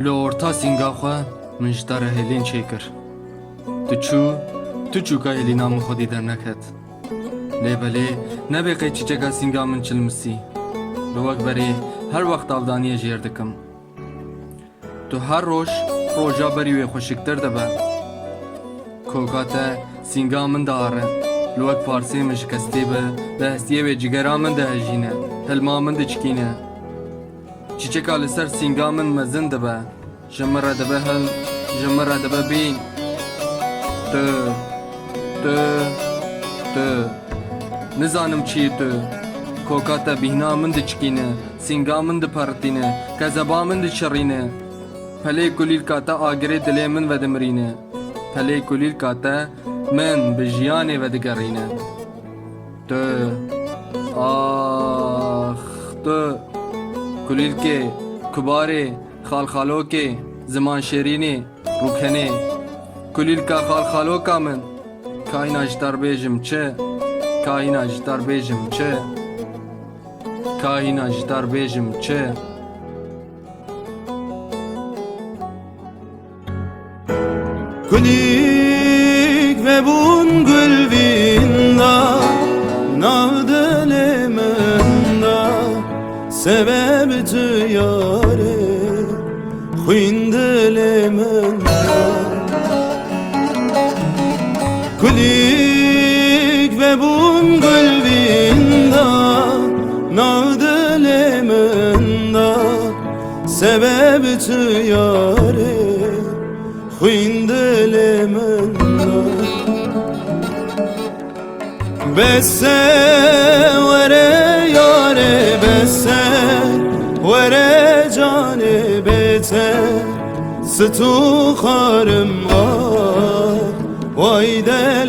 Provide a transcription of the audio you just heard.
Li orta singa xwe min ji te re hêlên çêkir. Tu çûka hêlîna min xwedî derneket. Lêbelê nebe qey çîçeka singa min çilmisî. Li wek berê her wext avdaniyê jêr dikim. Tu her roj roja berî wê xweşiktir dibe. Koka te singa min diare. Li wek parsê min şikestê be, bi hestiyê wê cigera min dihejîne, hilma min diçikîne. Çîçeka li ser singa min mezin dibe. Ji min re dibe hil, ji min re dibe bîn. Tu nizanim çî tu. Koka te bîhna min diçikîne, singa min dipertîne, kezeba min diçirîne. Pelê kulîlka te agirê dilê min vedimirîne. Pelê kulîlka te min bi jiyanê vedigerîne. Tu kulîlkê, kubarê, xalxalokê, ziman şêrînê, rûkenê. Kulîlka xalxaloka min, kaîna ji darbêjim çi, kaîna ji darbêjim çi, kaîna ji darbêjim çi. Kulik ve bun gülvinda navdelemenda sebep tu yare xwindelemenda Kulik ve bun gülvinda navdelemenda sebep tu yare xwindelemenda Besse vere yare besse vere cane beter Stu xarım ah vay del